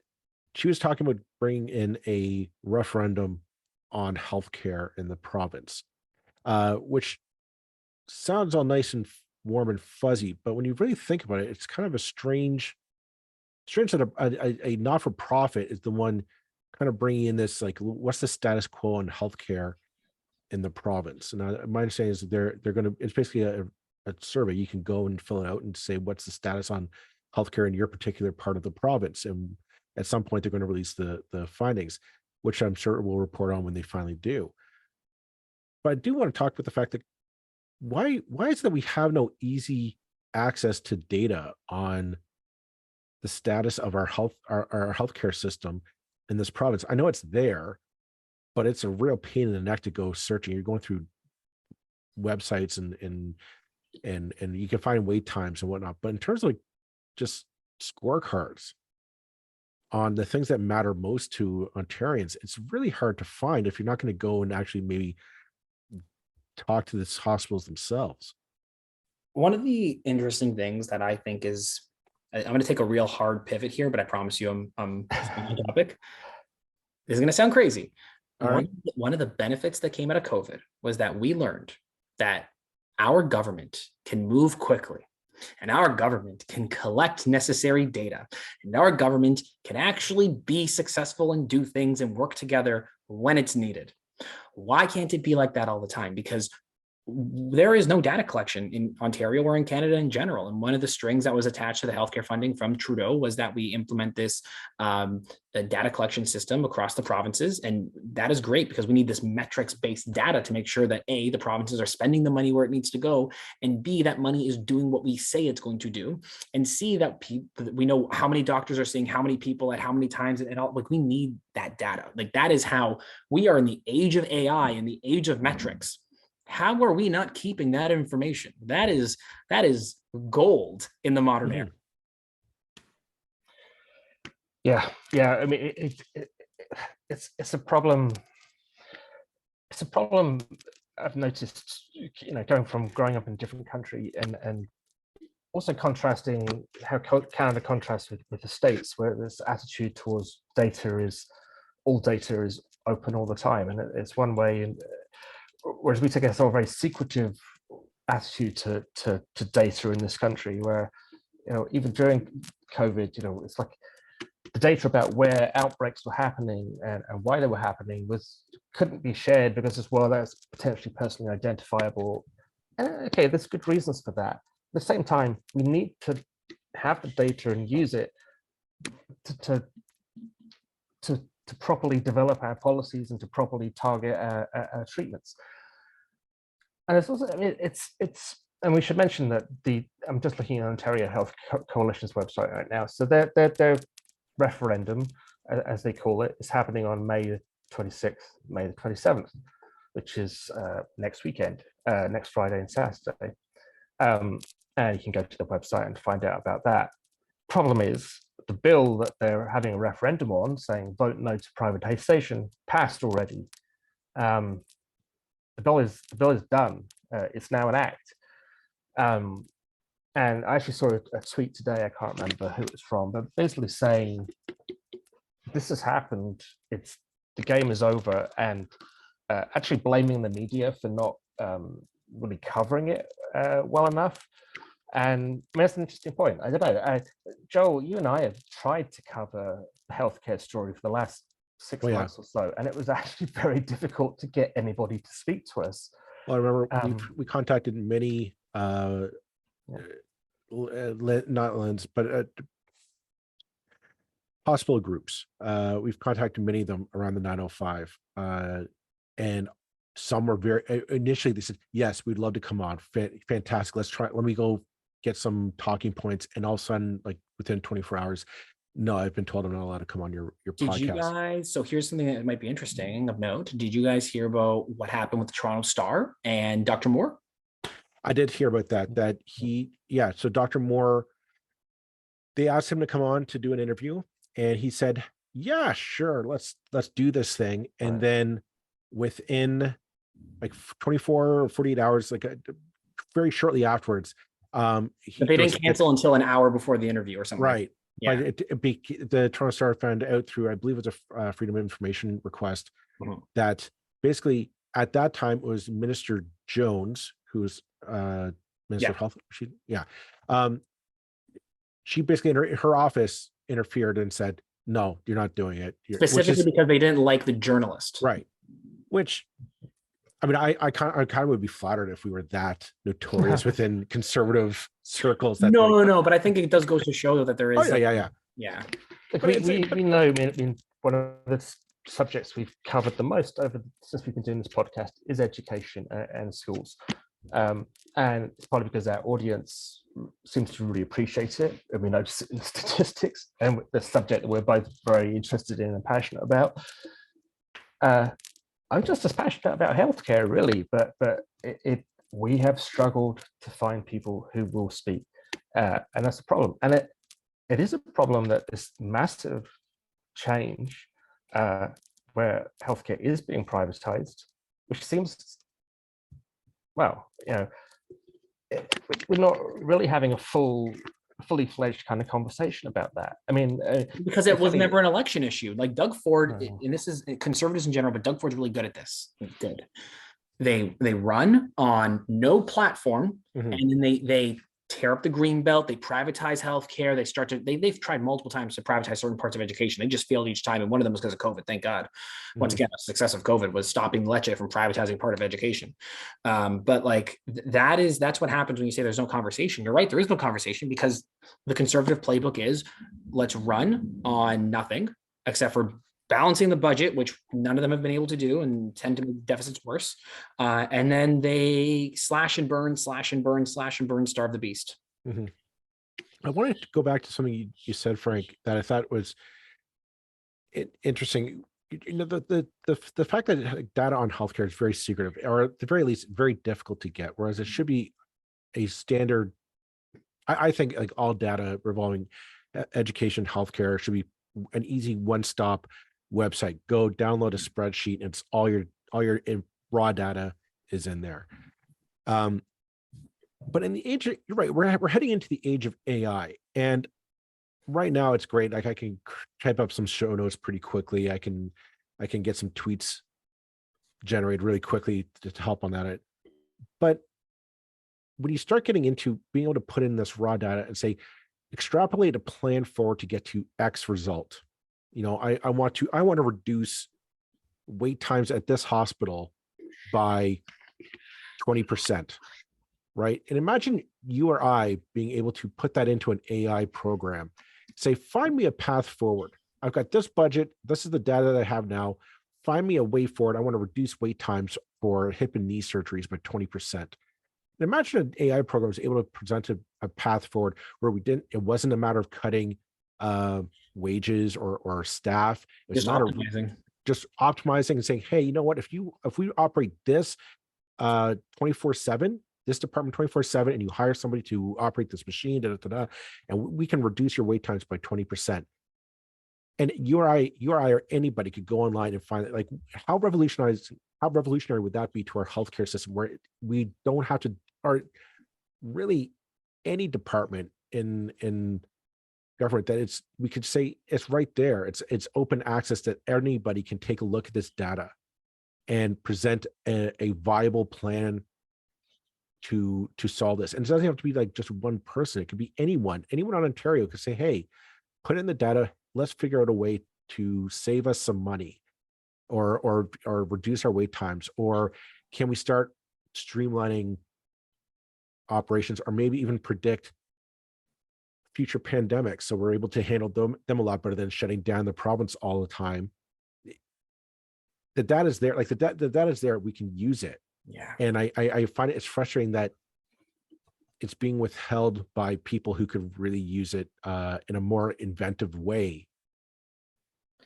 she was talking about bringing in a referendum on healthcare in the province, which sounds all nice and warm and fuzzy, but when you really think about it, it's kind of a strange that a not-for-profit is the one kind of bringing in this, like, what's the status quo on healthcare in the province. And my understanding is that they're going to, it's basically a survey. You can go and fill it out and say what's the status on healthcare in your particular part of the province, and at some point they're going to release the findings, which I'm sure we'll report on when they finally do. But I do want to talk about the fact that why is it that we have no easy access to data on the status of our healthcare system in this province? I know it's there, but it's a real pain in the neck to go searching. You're going through websites and you can find wait times and whatnot. But in terms of like just scorecards on the things that matter most to Ontarians, it's really hard to find if you're not going to go and actually maybe talk to the hospitals themselves. One of the interesting things that I think is, I'm going to take a real hard pivot here, but I promise you I'm on topic. This is going to sound crazy. One of the benefits that came out of COVID was that we learned that our government can move quickly, and our government can collect necessary data, and our government can actually be successful and do things and work together when it's needed. Why can't it be like that all the time? Because there is no data collection in Ontario or in Canada in general. And one of the strings that was attached to the healthcare funding from Trudeau was that we implement this data collection system across the provinces. And that is great, because we need this metrics-based data to make sure that A, the provinces are spending the money where it needs to go, and B, that money is doing what we say it's going to do, and C, that we know how many doctors are seeing how many people at how many times, and all. Like, we need that data. Like, that is how we are in the age of AI, in the age of metrics. How are we not keeping that information? That is gold in the modern era. Yeah. I mean, it's a problem. It's a problem I've noticed, going from growing up in a different country and also contrasting how Canada contrasts with the States, where this attitude towards all data is open all the time, and it's one way. And whereas we take a sort of very secretive attitude to data in this country, where even during COVID, it's like the data about where outbreaks were happening and why they were happening couldn't be shared because that's potentially personally identifiable. And okay, there's good reasons for that. At the same time, we need to have the data and use it to properly develop our policies and to properly target our treatments. And it's also, I mean, it's, and we should mention that I'm just looking at Ontario Health Coalition's website right now. So their referendum, as they call it, is happening on May 26th, May the 27th, which is next weekend, next Friday and Saturday. And you can go to the website and find out about that. Problem is, the bill that they're having a referendum on, saying vote no to privatization, passed already. The bill is done. It's now an act. And I actually saw a tweet today. I can't remember who it was from, but basically saying this has happened. The game is over, and actually blaming the media for not really covering it well enough. And I mean, that's an interesting point. I don't know. Joel, you and I have tried to cover the healthcare story for the last 6 months or so, and it was actually very difficult to get anybody to speak to us. Well, I remember we contacted many, not lens, but hospital groups. We've contacted many of them around the 905, and some were very initially. They said, "Yes, we'd love to come on. Fantastic. Let's try. Let me go get some talking points." And all of a sudden, like within 24 hours, no, I've been told I'm not allowed to come on your podcast. Did you guys, so here's something that might be interesting of note. Did you guys hear about what happened with the Toronto Star and Dr. Moore? I did hear about that so Dr. Moore, they asked him to come on to do an interview, and he said, yeah, sure, let's do this thing. And then within like 24 or 48 hours, like very shortly afterwards, but they didn't cancel until an hour before the interview or something. Right. Yeah. But the Toronto Star found out through, I believe it was a Freedom of Information request, that basically at that time it was Minister Jones, who's Minister of Health. She basically in her office interfered and said, no, you're not doing it. Specifically because they didn't like the journalist. Right. Which, I mean, I kind of would be flattered if we were that notorious within conservative circles. That no, but I think it does go to show that there is. Yeah. Like we know, I mean, one of the subjects we've covered the most since we've been doing this podcast is education and schools. And it's partly because our audience seems to really appreciate it. And we notice it in the statistics, and the subject that we're both very interested in and passionate about. I'm just as passionate about healthcare, really, but we have struggled to find people who will speak, and that's a problem. And it is a problem that this massive change, where healthcare is being privatized, which seems, well, we're not really having a fully fledged kind of conversation about that. I mean, because it was never an election issue. Like Doug Ford, and this is conservatives in general, but Doug Ford's really good at this. Good. They run on no platform, and then they tear up the green belt. They privatize healthcare. They've tried multiple times to privatize certain parts of education. They just failed each time, and one of them was because of COVID. Thank God. Once again, the success of COVID was stopping Lecce from privatizing part of education. But like that's what happens when you say there's no conversation. You're right, there is no conversation, because the conservative playbook is let's run on nothing except for balancing the budget, which none of them have been able to do and tend to make deficits worse. And then they slash and burn, starve the beast. I wanted to go back to something you said, Frank, that I thought was interesting. The fact that data on healthcare is very secretive, or at the very least very difficult to get, whereas it should be a standard. I think like all data revolving education, healthcare should be an easy one-stop website. Go download a spreadsheet, and it's all your raw data is in there. But in the age, you're right, we're heading into the age of AI, and right now it's great. Like I can type up some show notes pretty quickly. I can get some tweets generated really quickly to help on that. But when you start getting into being able to put in this raw data and say, extrapolate a plan forward to get to X result. I want to reduce wait times at this hospital by 20%, right? And imagine you or I being able to put that into an AI program, say, find me a path forward. I've got this budget. This is the data that I have now. Find me a way forward. I want to reduce wait times for hip and knee surgeries by 20%. Imagine an AI program was able to present a path forward where it wasn't a matter of cutting wages or staff. It was Just not optimizing. just optimizing and saying, hey, you know what, if we operate this 24/7, this department 24/7, and you hire somebody to operate this machine, and we can reduce your wait times by 20%. And you or I or anybody could go online and find it. Like, how revolutionary would that be to our healthcare system, where we don't have to, or really any department in government, that we could say it's right there. It's open access, that anybody can take a look at this data and present a viable plan to solve this. And it doesn't have to be like just one person. It could be anyone on Ontario could say, hey, put in the data, let's figure out a way to save us some money, or reduce our wait times, or can we start streamlining operations, or maybe even predict future pandemics so we're able to handle them a lot better than shutting down the province all the time. The data is there, like the data is there, we can use it. Yeah. And I find it's frustrating that it's being withheld by people who could really use it in a more inventive way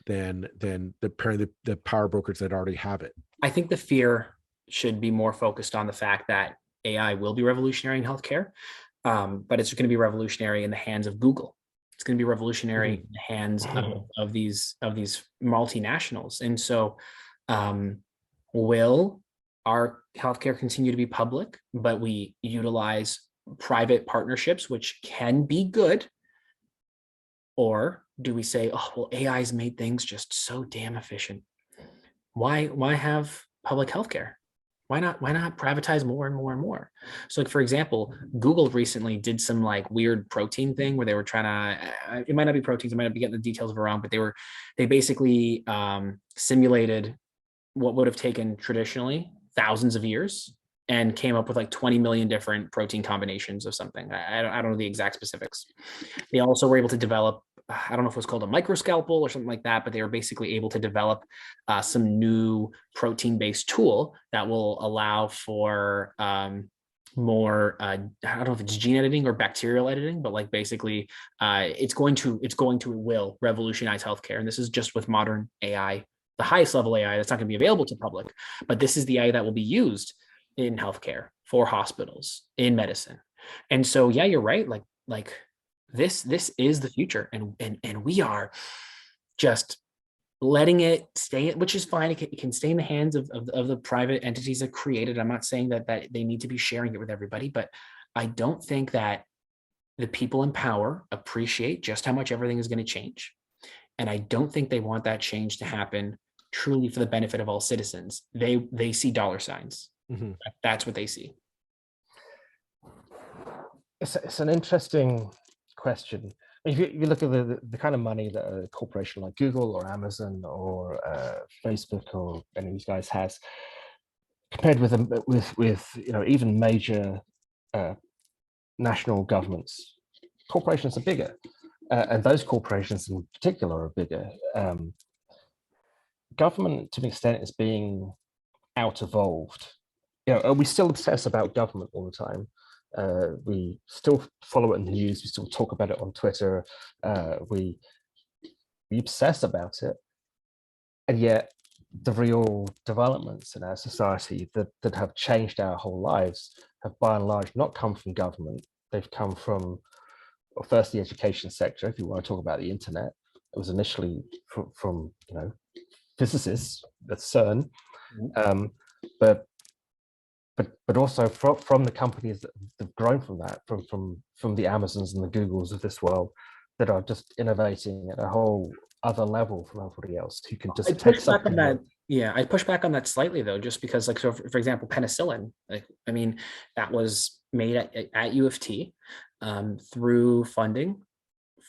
than the power brokers that already have it. I think the fear should be more focused on the fact that AI will be revolutionary in healthcare, but it's going to be revolutionary in the hands of Google. It's going to be revolutionary in the hands of these multinationals. And so, will our healthcare continue to be public, but we utilize private partnerships, which can be good? Or do we say, oh, well, AI's made things just so damn efficient. Why have public healthcare? Why not privatize more and more and more? So, like, for example, Google recently did some like weird protein thing where they were trying to, it might not be proteins, I might not be getting the details of it wrong, but they basically simulated what would have taken traditionally thousands of years and came up with like 20 million different protein combinations of something. I don't know the exact specifics. They also were able to develop, I don't know if it was called a microscalpel or something like that, but they were basically able to develop some new protein-based tool that will allow for more, I don't know if it's gene editing or bacterial editing, but like basically it will revolutionize healthcare. And this is just with modern AI, the highest level AI that's not going to be available to public, but this is the AI that will be used in healthcare, for hospitals, in medicine. And so, yeah, you're right. Like this is the future, and we are just letting it stay, which is fine. It can stay in the hands of the private entities that create it. I'm not saying that they need to be sharing it with everybody, but I don't think that the people in power appreciate just how much everything is going to change. And I don't think they want that change to happen truly for the benefit of all citizens. They see dollar signs. That's what they see. It's an interesting question. If you look at the kind of money that a corporation like Google or Amazon or Facebook or any of these guys has, compared with even major national governments, corporations are bigger, and those corporations in particular are bigger. Government, to an extent, is being out-evolved. We still obsess about government all the time. We still follow it in the news. We still talk about it on Twitter. We obsess about it, and yet the real developments in our society that have changed our whole lives have, by and large, not come from government. They've come from, well, first the education sector. If you want to talk about the internet, it was initially from physicists at CERN, but also from the companies that have grown from that, from the Amazons and the Googles of this world, that are just innovating at a whole other level from everybody else, who can just take something. I push back on that slightly, though, just because, like, so for example, penicillin, like, I mean, that was made at U of T through funding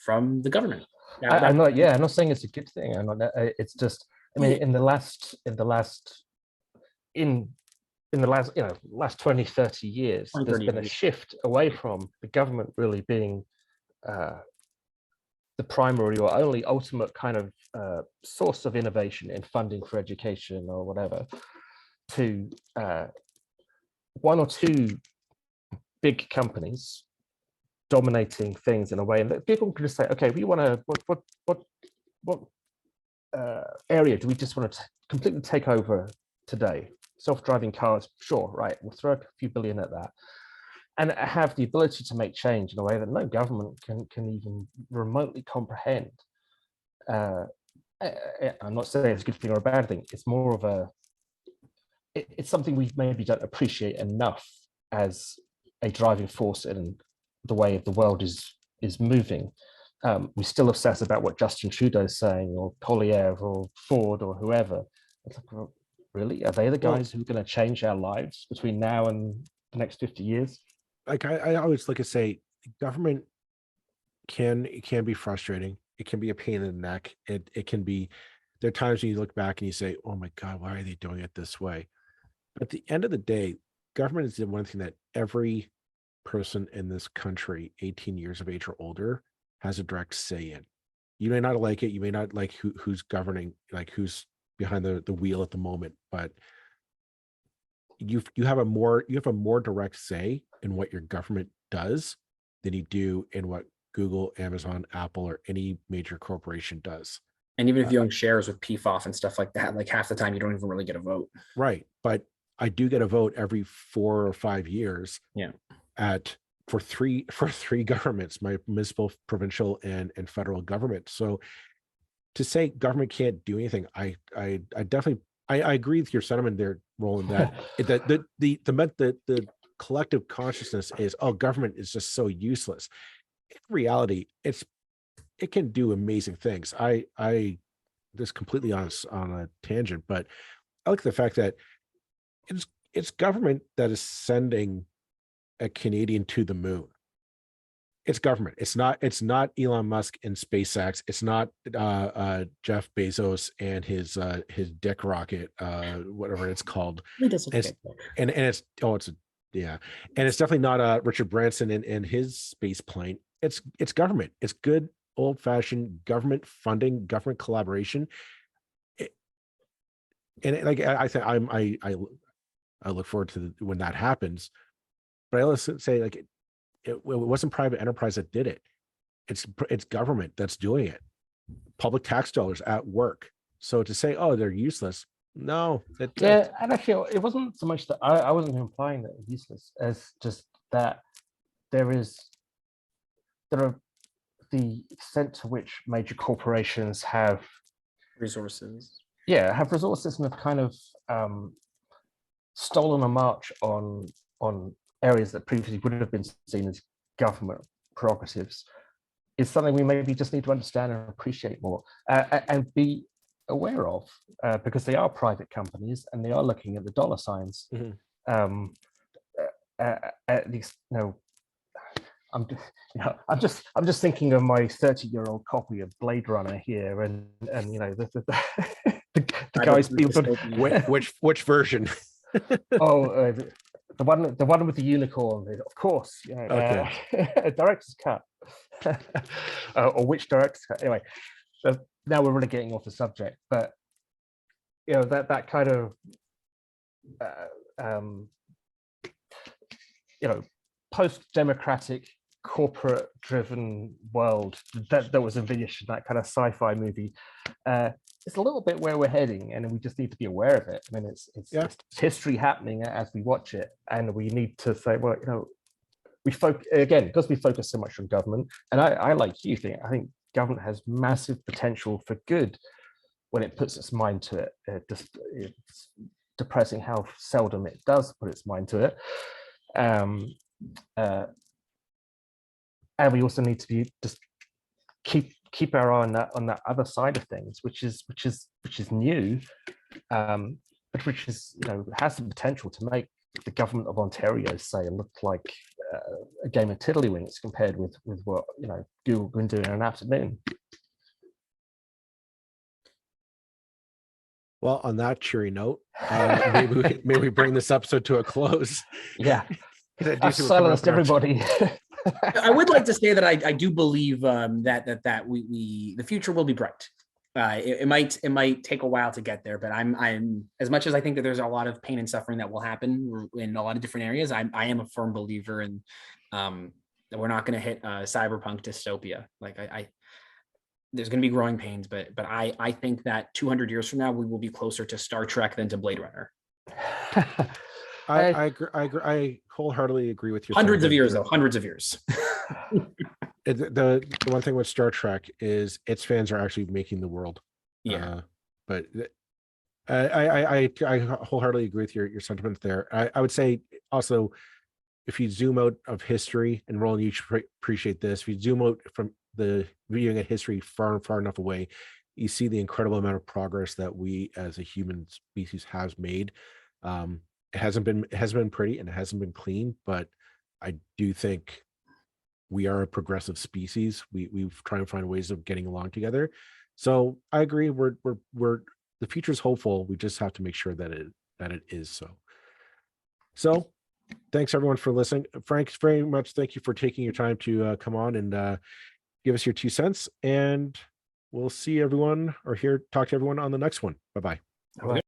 from the government. I'm not saying it's a good thing. It's just, I mean, in in the last 20, 30 years, 20, there's 30 been a years. shift away from the government really being the primary or only ultimate kind of source of innovation in funding for education or whatever, to one or two big companies dominating things in a way that people can just say, okay, we want to, what area do we just want to completely take over today? Self-driving cars, sure, right, we'll throw a few billion at that, and have the ability to make change in a way that no government can even remotely comprehend. I'm not saying it's a good thing or a bad thing. It's more of it's something we maybe don't appreciate enough as a driving force in the way the world is moving. We still obsess about what Justin Trudeau is saying, or Collier, or Ford, or whoever. It's like, well, really? Are they the guys who are going to change our lives between now and the next 50 years? Like I always like to say, government can be frustrating. It can be a pain in the neck. It can be, there are times when you look back and you say, oh my God, why are they doing it this way? But at the end of the day, government is the one thing that every person in this country, 18 years of age or older, has a direct say in. You may not like it. You may not like who's governing, like who's behind the wheel at the moment, but you have a more direct say in what your government does than you do in what Google, Amazon, Apple, or any major corporation does. And even if you own shares with PFOF and stuff like that, like half the time you don't even really get a vote. Right. But I do get a vote every 4 or 5 years. Yeah. For three governments, my municipal, provincial, and federal government. So to say government can't do anything, I definitely I agree with your sentiment there, Roland, that the collective consciousness is, oh, government is just so useless. In reality, it can do amazing things. I this completely on a tangent, but I like the fact that it's government that is sending a Canadian to the moon. It's government. It's not Elon Musk and SpaceX. It's not Jeff Bezos and his dick rocket, whatever it's called. And it's definitely not Richard Branson and his space plane. It's government. It's good old fashioned government funding, government collaboration. I think I look forward to when that happens. But I also say, like, it wasn't private enterprise that did it. It's government that's doing it. Public tax dollars at work. So to say, oh, they're useless, no. And actually, it wasn't so much that I wasn't implying that it's useless, as just that there are the extent to which major corporations have resources. Yeah, have resources and have kind of stolen a march on areas that previously would have been seen as government prerogatives, is something we maybe just need to understand and appreciate more, and be aware of, because they are private companies and they are looking at the dollar signs. Mm-hmm. At least, I'm just thinking of my 30-year-old copy of Blade Runner here, and the guys being which version? Oh, the one with the unicorn, of course. Okay. Director's cut, or which director's cut? Anyway, now we're really getting off the subject, but that kind of post-democratic, corporate-driven world that was envisioned in that kind of sci-fi movie. It's a little bit where we're heading, and we just need to be aware of it. I mean, it's history happening as we watch it, and we need to say, well, because we focus so much on government, and I like you think, I think government has massive potential for good when it puts its mind to it. It's depressing how seldom it does put its mind to it. And we also need to be just keep our eye on that other side of things, which is new, but which is has the potential to make the government of Ontario, say, look like a game of tiddlywinks compared with what Google can do in an afternoon. Well, on that cheery note, maybe we bring this episode to a close. Yeah, 'Cause I do I've see we're coming up silenced on our- everybody. I would like to say that I do believe that we the future will be bright. It might take a while to get there, but I'm as much as I think that there's a lot of pain and suffering that will happen in a lot of different areas. I am a firm believer in that we're not going to hit cyberpunk dystopia. Like I there's going to be growing pains, but I think that 200 years from now we will be closer to Star Trek than to Blade Runner. I agree. I wholeheartedly agree with you. Hundreds of years, though. Hundreds of years. The one thing with Star Trek is its fans are actually making the world. Yeah. But I wholeheartedly agree with your sentiment there. I would say also, if you zoom out of history, and Roland, you should appreciate this. If you zoom out from the viewing at history far enough away, you see the incredible amount of progress that we as a human species has made. It hasn't been pretty and it hasn't been clean, but I do think we are a progressive species. We've tried to find ways of getting along together. So I agree. We're the future is hopeful. We just have to make sure that it is so. So thanks everyone for listening. Frank, very much thank you for taking your time to come on and give us your 2 cents. And we'll see everyone or talk to everyone on the next one. Bye-bye. All right.